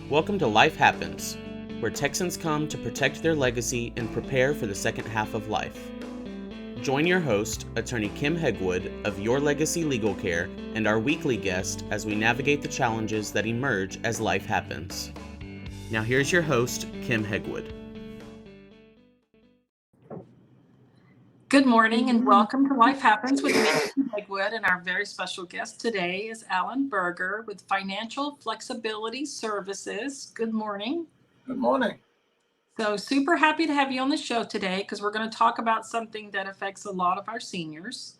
Welcome to Life Happens, where Texans come to protect their legacy and prepare for the second half of life. Join your host, Attorney Kim Hegwood of Your Legacy Legal Care, and our weekly guest as we navigate the challenges that emerge as life happens. Now here's your host, Kim Hegwood. Good morning and welcome to Life Happens with me, Kim Hegwood, and our very special guest today is Allan Berger with Financial Flexibility Services. Good morning. Good morning. So super happy to have you on the show today because we're going to talk about something that affects a lot of our seniors.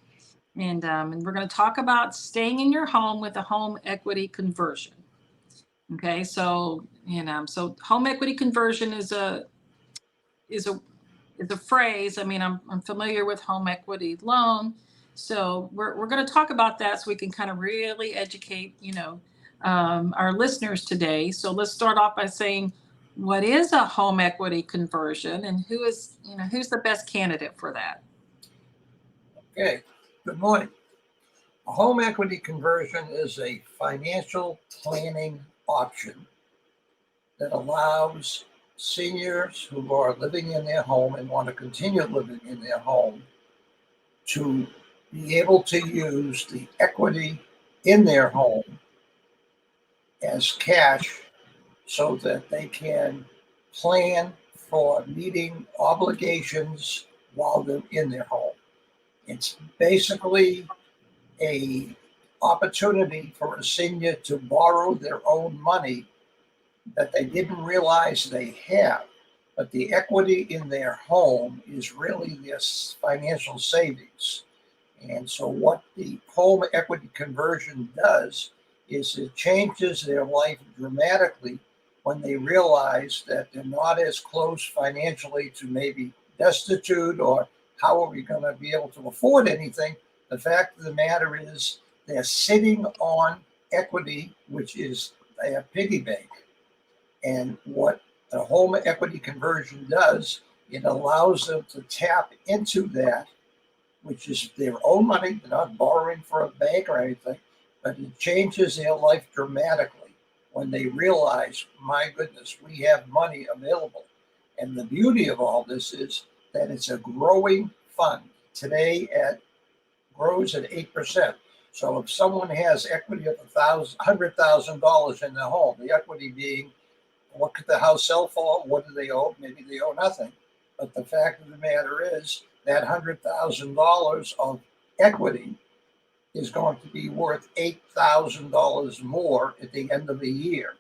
And we're going to talk about staying in your home with a home equity conversion. Okay, so home equity conversion is a phrase. I mean, I'm familiar with home equity loan. So we're going to talk about that so we can kind of really educate, our listeners today. So let's start off by saying, what is a home equity conversion and who's the best candidate for that? Okay, good morning. A home equity conversion is a financial planning option that allows seniors who are living in their home and want to continue living in their home to be able to use the equity in their home as cash so that they can plan for meeting obligations while they're in their home. It's basically an opportunity for a senior to borrow their own money that they didn't realize they have, but the equity in their home is really their financial savings. And so what the home equity conversion does is it changes their life dramatically when they realize that they're not as close financially to maybe destitute or how are we going to be able to afford anything. The fact of the matter is they're sitting on equity, which is a piggy bank. And what a home equity conversion does, it allows them to tap into that, which is their own money. They're not borrowing for a bank or anything, but it changes their life dramatically when they realize, my goodness, we have money available. And the beauty of all this is that it's a growing fund. Today grows at 8%. So if someone has equity of $100,000 in their home, the equity being, what could the house sell for? What do they owe? Maybe they owe nothing. But the fact of the matter is that $100,000 of equity is going to be worth $8,000 more at the end of the year.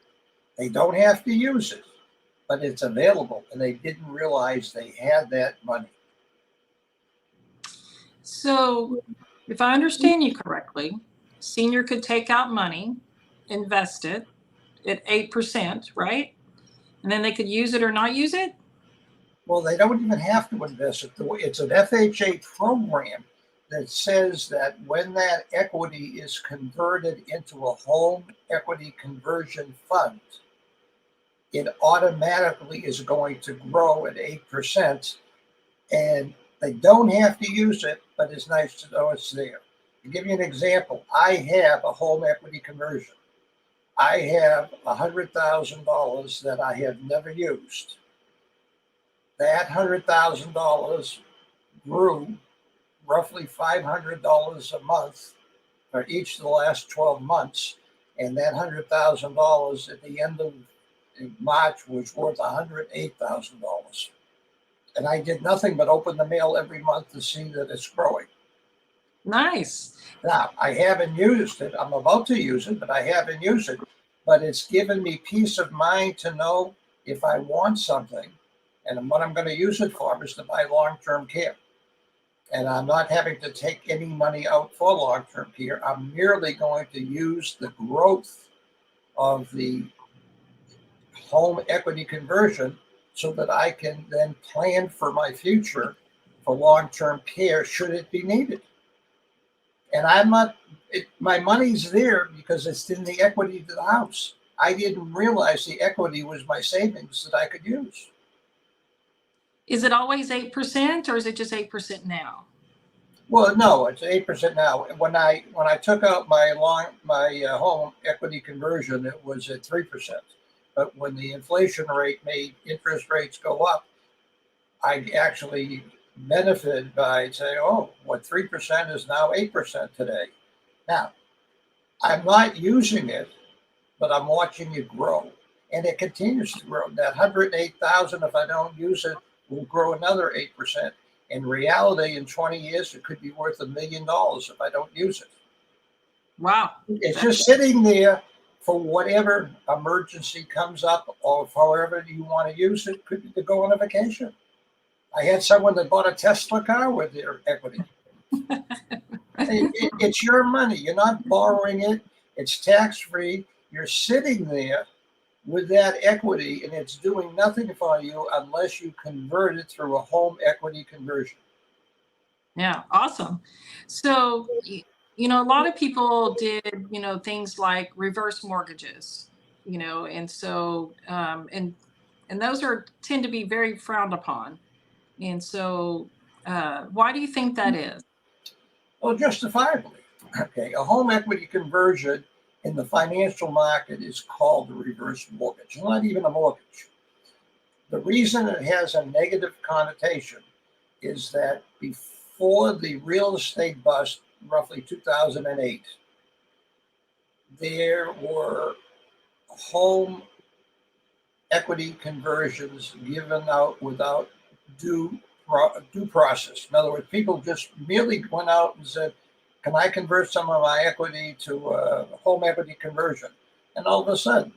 They don't have to use it, but it's available, and they didn't realize they had that money. So if I understand you correctly, senior could take out money, invest it at 8%, right? And then they could use it or not use it? Well, they don't even have to invest it. It's an FHA program that says that when that equity is converted into a home equity conversion fund, it automatically is going to grow at 8%. And they don't have to use it, but it's nice to know it's there. To give you an example, I have a home equity conversion. I have $100,000 that I have never used. That $100,000 grew roughly $500 a month for each of the last 12 months. And that $100,000 at the end of March was worth $108,000. And I did nothing but open the mail every month to see that it's growing. Nice. Now, I haven't used it. I'm about to use it, but I haven't used it. But it's given me peace of mind to know if I want something, and what I'm going to use it for is to buy long-term care. And I'm not having to take any money out for long-term care. I'm merely going to use the growth of the home equity conversion so that I can then plan for my future for long-term care should it be needed. And my money's there because it's in the equity of the house. I didn't realize the equity was my savings that I could use. Is it always 8% or is it just 8% now? Well, no, it's 8% now. When I took out my home equity conversion, it was at 3%. But when the inflation rate made interest rates go up, I actually benefited by saying, oh, what 3% is now 8% today. Now, I'm not using it, but I'm watching it grow. And it continues to grow. That 108,000, if I don't use it, will grow another 8%. In reality, in 20 years, it could be worth $1 million if I don't use it. Wow. It's just sitting there for whatever emergency comes up, or however you want to use it. Could be to go on a vacation. I had someone that bought a Tesla car with their equity. It's your money. You're not borrowing it. It's tax-free. You're sitting there with that equity, and it's doing nothing for you unless you convert it through a home equity conversion. Yeah, awesome. So, a lot of people did, things like reverse mortgages, and so, and those tend to be very frowned upon. And so, why do you think that is? Well, justifiably. Okay, a home equity conversion in the financial market is called a reverse mortgage, not even a mortgage. The reason it has a negative connotation is that before the real estate bust, roughly 2008, there were home equity conversions given out without due process. In other words, people just merely went out and said, can I convert some of my equity to a home equity conversion? And all of a sudden,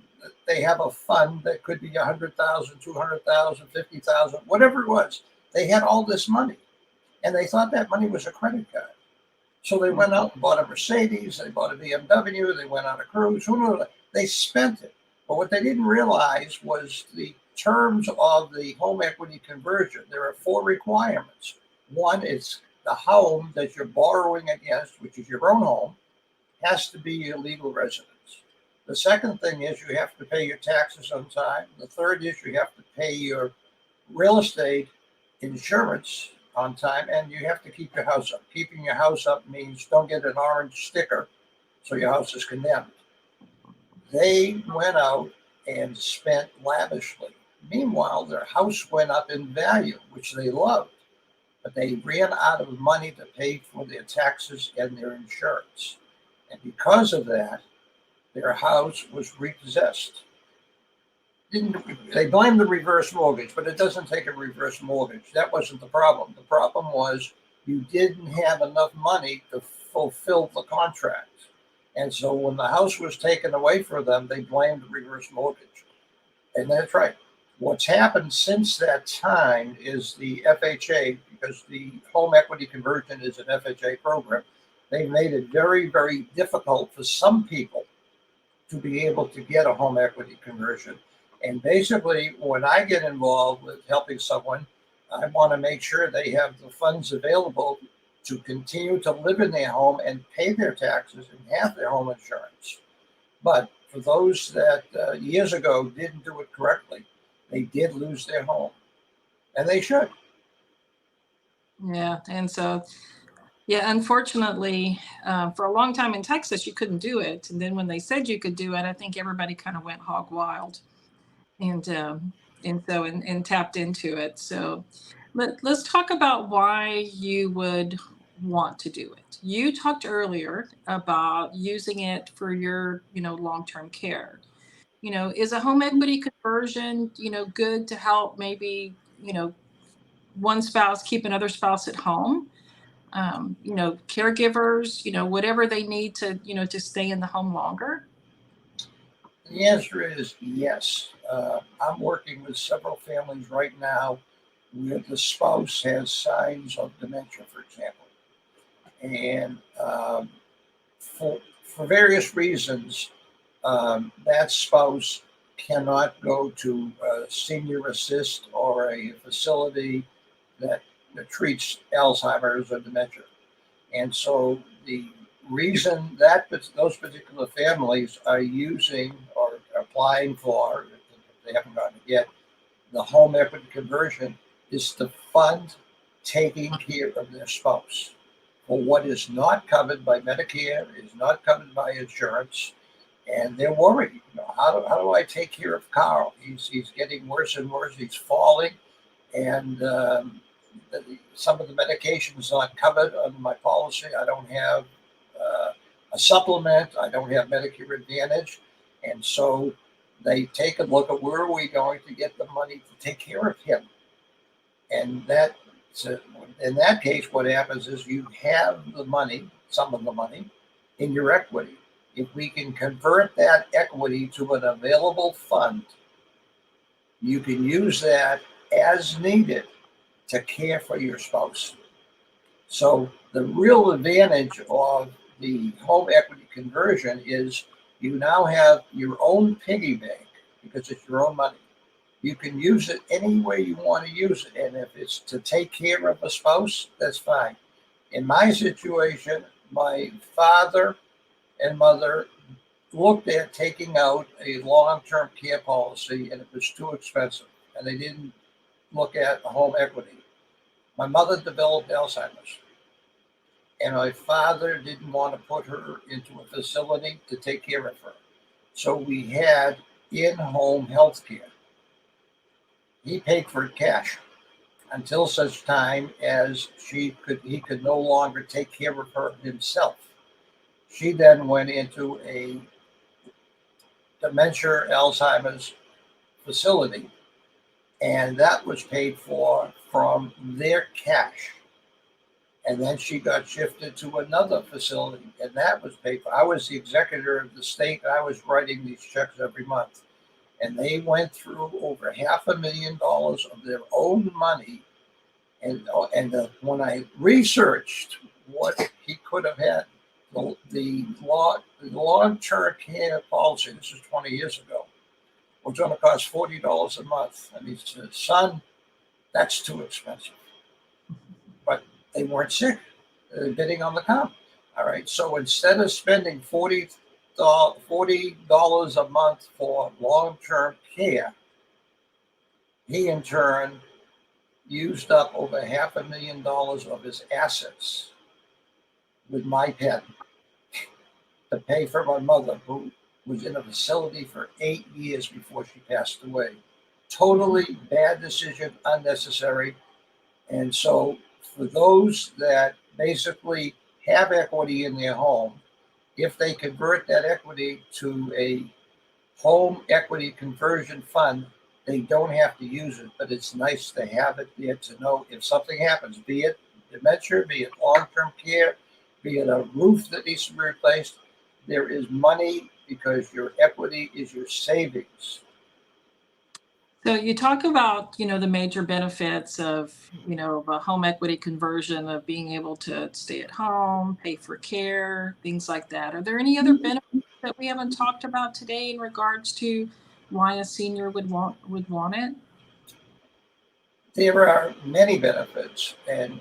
they have a fund that could be 100,000, 200,000, 50,000, whatever it was. They had all this money, and they thought that money was a credit card. So they went out and bought a Mercedes, they bought a BMW, they went on a cruise, who knew? They spent it. But what they didn't realize was the terms of the home equity conversion. There are 4 requirements. One is the home that you're borrowing against, which is your own home, has to be your legal residence. The second thing is you have to pay your taxes on time. The third is you have to pay your real estate insurance on time, and you have to keep your house up. Keeping your house up means don't get an orange sticker so your house is condemned. They went out and spent lavishly. Meanwhile, their house went up in value, which they loved, but they ran out of money to pay for their taxes and their insurance. And because of that, their house was repossessed. They blamed the reverse mortgage, but it doesn't take a reverse mortgage. That wasn't the problem. The problem was you didn't have enough money to fulfill the contract. And so when the house was taken away from them, they blamed the reverse mortgage. And that's right. What's happened since that time is the FHA, because the home equity conversion is an FHA program, they made it very, very difficult for some people to be able to get a home equity conversion. And basically, when I get involved with helping someone, I want to make sure they have the funds available to continue to live in their home and pay their taxes and have their home insurance. But for those that years ago didn't do it correctly, they did lose their home, and they should. Yeah, and so, yeah, unfortunately, for a long time in Texas, you couldn't do it. And then when they said you could do it, I think everybody kind of went hog wild, and and tapped into it. So let's talk about why you would want to do it. You talked earlier about using it for your, long-term care. Is a home equity conversion, good to help maybe, one spouse keep another spouse at home? Caregivers, whatever they need to, to stay in the home longer? The answer is yes. I'm working with several families right now where the spouse has signs of dementia, for example. And for various reasons, that spouse cannot go to a senior assist or a facility that treats Alzheimer's or dementia. And so the reason that those particular families are using or applying for, if they haven't gotten it yet, the home equity conversion is to fund taking care of their spouse for what is not covered by Medicare, is not covered by insurance. and they're worried. How do I take care of Carl? He's getting worse and worse. He's falling, and some of the medication is not covered under my policy. I don't have a supplement. I don't have Medicare Advantage, and so they take a look at where are we going to get the money to take care of him. And in that case, what happens is you have the money, some of the money, in your equity. If we can convert that equity to an available fund, you can use that as needed to care for your spouse. So the real advantage of the home equity conversion is you now have your own piggy bank because it's your own money. You can use it any way you want to use it. And if it's to take care of a spouse, that's fine. In my situation, my father and mother looked at taking out a long-term care policy, and it was too expensive, and they didn't look at home equity. My mother developed Alzheimer's, and my father didn't want to put her into a facility to take care of her. So we had in-home health care. He paid for it cash until such time as he could no longer take care of her himself. She then went into a dementia Alzheimer's facility, and that was paid for from their cash. And then she got shifted to another facility, and that was paid for. I was the executor of the state, and I was writing these checks every month. And they went through over $500,000 of their own money. And when I researched what he could have had, the long-term care policy, this is 20 years ago, was going to cost $40 a month. And he said, son, that's too expensive. But they weren't sick. They're bidding on the comp. All right. So instead of spending $40 a month for long-term care, he in turn used up over $500,000 of his assets with my pen to pay for my mother, who was in a facility for 8 years before she passed away. Totally bad decision, unnecessary. And so for those that basically have equity in their home, if they convert that equity to a home equity conversion fund, they don't have to use it, but it's nice to have it there to know if something happens, be it dementia, be it long-term care, be it a roof that needs to be replaced, there is money because your equity is your savings. So you talk about, the major benefits of, a home equity conversion, of being able to stay at home, pay for care, things like that. Are there any other benefits that we haven't talked about today in regards to why a senior would want it? There are many benefits, and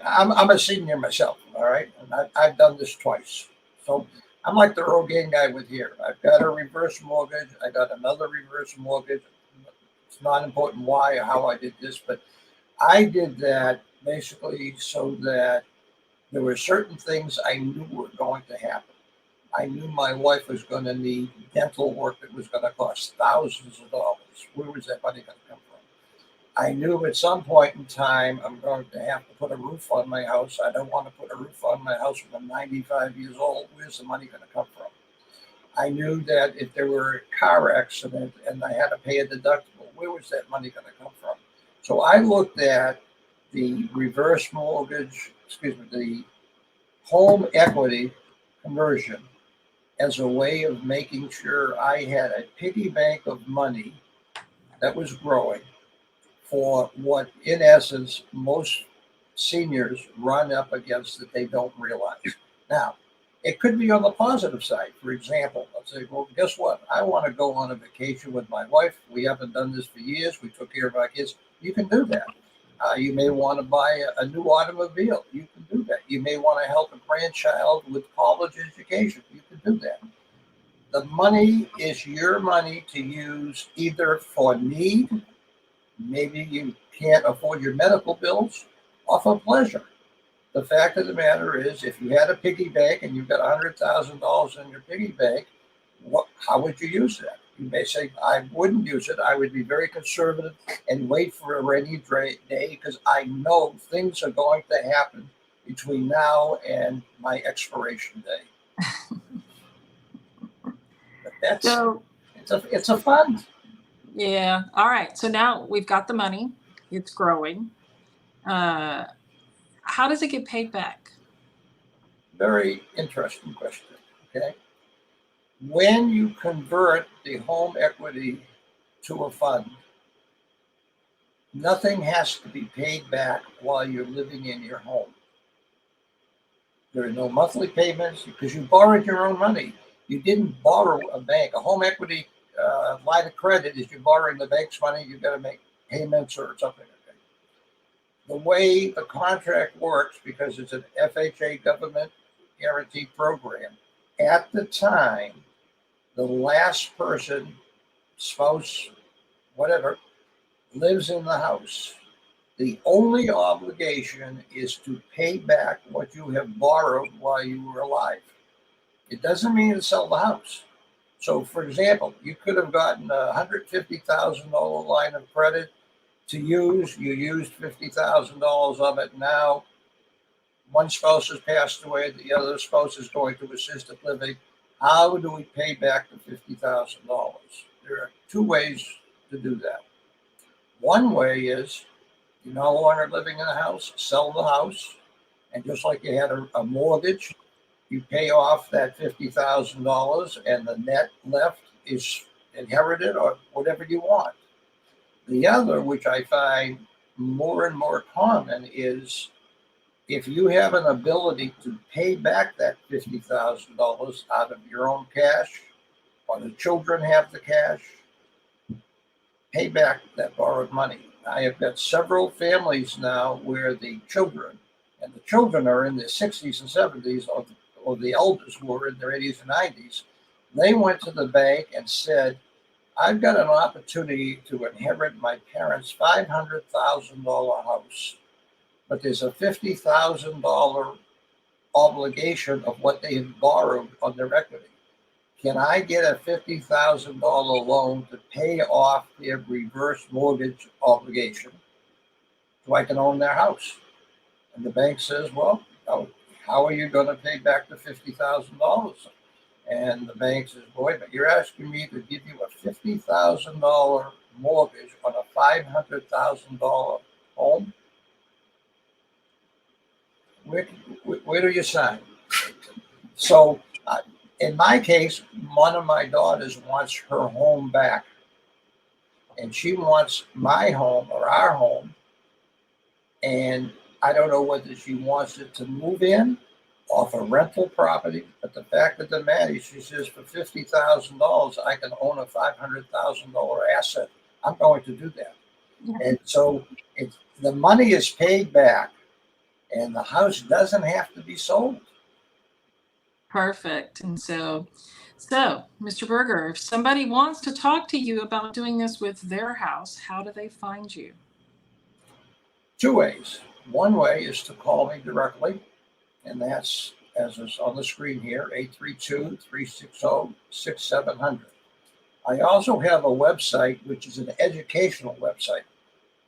I'm a senior myself, all right, and I've done this twice. So I'm like the Rogaine guy with here. I've got a reverse mortgage. I got another reverse mortgage. It's not important why or how I did this, but I did that basically so that there were certain things I knew were going to happen. I knew my wife was going to need dental work that was going to cost thousands of dollars. Where was that money going to come from? I knew at some point in time I'm going to have to put a roof on my house. I don't want to put a roof on my house when I'm 95 years old. Where's the money going to come from? I knew that if there were a car accident and I had to pay a deductible, where was that money going to come from? So I looked at the reverse mortgage, the home equity conversion as a way of making sure I had a piggy bank of money that was growing for what, in essence, most seniors run up against that they don't realize. Now, it could be on the positive side. For example, let's say, well, guess what? I want to go on a vacation with my wife. We haven't done this for years. We took care of our kids. You can do that. You may want to buy a new automobile. You can do that. You may want to help a grandchild with college education. You can do that. The money is your money to use either for need, maybe you can't afford your medical bills, or for pleasure. the fact of the matter is, if you had a piggy bank and you've got $100,000 in your piggy bank, how would you use that? You may say, I wouldn't use it. I would be very conservative and wait for a rainy day because I know things are going to happen between now and my expiration day. But that's So, it's a fund. yeah. All right. So now we've got the money. It's growing. Uh, how does it get paid back? Very interesting question. Okay. When you convert the home equity to a fund, nothing has to be paid back while you're living in your home. There are no monthly payments because you borrowed your own money. You didn't borrow a bank. A home equity line of credit is you're borrowing the bank's money. You've got to make payments or something like that. The way the contract works, because it's an FHA government guarantee program, at the time, the last person, spouse, whatever, lives in the house. The only obligation is to pay back what you have borrowed while you were alive. It doesn't mean to sell the house. So, for example, you could have gotten a $150,000 line of credit to use. You used $50,000 of it. Now, one spouse has passed away. The other spouse is going to assisted living. How do we pay back the $50,000? There are two ways to do that. One way is, you're no longer living in the house, sell the house, and just like you had a mortgage, you pay off that $50,000 and the net left is inherited or whatever you want. The other, which I find more and more common, is if you have an ability to pay back that $50,000 out of your own cash, or the children have the cash, pay back that borrowed money. I have got several families now where the children are in their 60s and 70s, or the elders who are in their 80s and 90s. They went to the bank and said, I've got an opportunity to inherit my parents' $500,000 house, but there's a $50,000 obligation of what they have borrowed on their equity. Can I get a $50,000 loan to pay off their reverse mortgage obligation so I can own their house? And the bank says, well, how are you going to pay back the $50,000? And the bank says, boy, but you're asking me to give you a $50,000 mortgage on a $500,000 home? Where do you sign? So, in my case, one of my daughters wants her home back, and she wants my home or our home. And I don't know whether she wants it to move in off a rental property, but the fact of the matter is, she says, for $50,000, I can own a $500,000 asset. I'm going to do that. Yeah. And so the money is paid back, and the house doesn't have to be sold. Perfect. And so, Mr. Berger, if somebody wants to talk to you about doing this with their house, how do they find you? Two ways. One way is to call me directly, and that's, as is on the screen here, 832-360-6700. I also have a website, which is an educational website,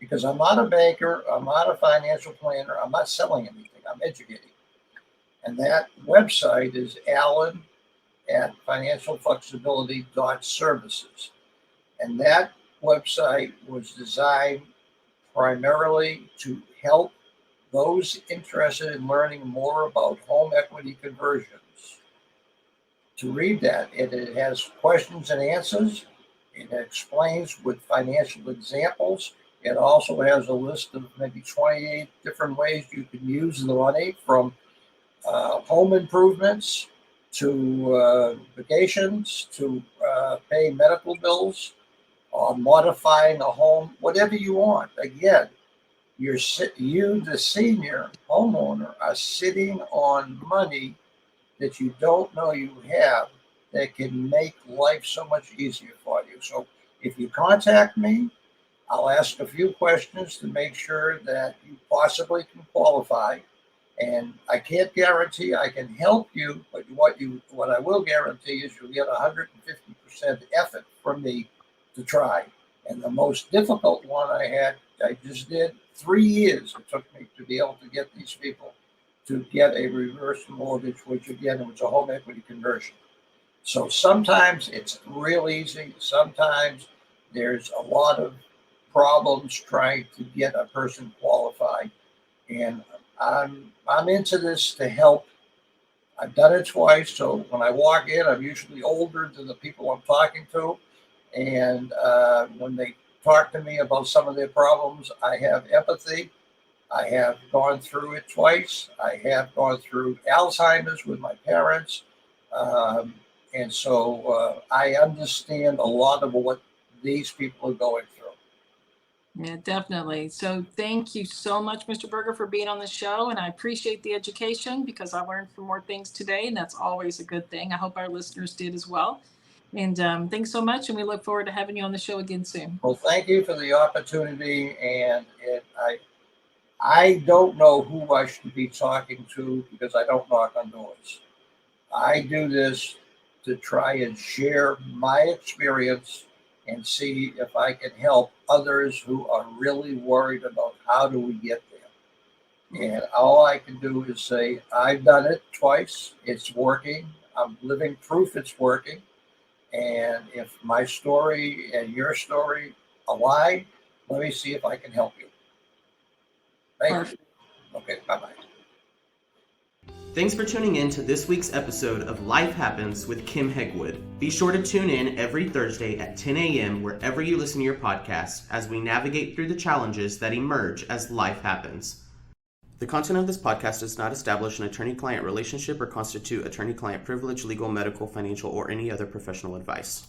because I'm not a banker, I'm not a financial planner, I'm not selling anything, I'm educating. And that website is Allan at financialflexibility.services. And that website was designed primarily to help those interested in learning more about home equity conversions to read that. It has questions and answers. It explains with financial examples. It also has a list of maybe 28 different ways you can use the money, from home improvements to vacations to pay medical bills, or modifying a home, whatever you want. Again, you, the senior homeowner, are sitting on money that you don't know you have that can make life so much easier for you. So if you contact me, I'll ask a few questions to make sure that you possibly can qualify. And I can't guarantee I can help you, but what I will guarantee is you'll get 150% effort from me to try. And the most difficult one I just did 3 years. It took me to be able to get these people to get a reverse mortgage, which again was a home equity conversion. So sometimes it's real easy. Sometimes there's a lot of problems trying to get a person qualified. And I'm into this to help. I've done it twice, so when I walk in, I'm usually older than the people I'm talking to. And when they talk to me about some of their problems, I have empathy. I have gone through it twice. I have gone through Alzheimer's with my parents. And so I understand a lot of what these people are going through. Yeah, definitely. So thank you so much, Mr. Berger, for being on the show. And I appreciate the education because I learned some more things today, and that's always a good thing. I hope our listeners did as well. And thanks so much. And we look forward to having you on the show again soon. Well, thank you for the opportunity. And I don't know who I should be talking to because I don't knock on doors. I do this to try and share my experience and see if I can help others who are really worried about how do we get there. And all I can do is say, I've done it twice. It's working. I'm living proof it's working. And if my story and your story align, let me see if I can help you. Thank you. Okay, bye-bye. Thanks for tuning in to this week's episode of Life Happens with Kim Hegwood. Be sure to tune in every Thursday at 10 a.m. wherever you listen to your podcasts as we navigate through the challenges that emerge as life happens. The content of this podcast does not establish an attorney-client relationship or constitute attorney-client privilege, legal, medical, financial, or any other professional advice.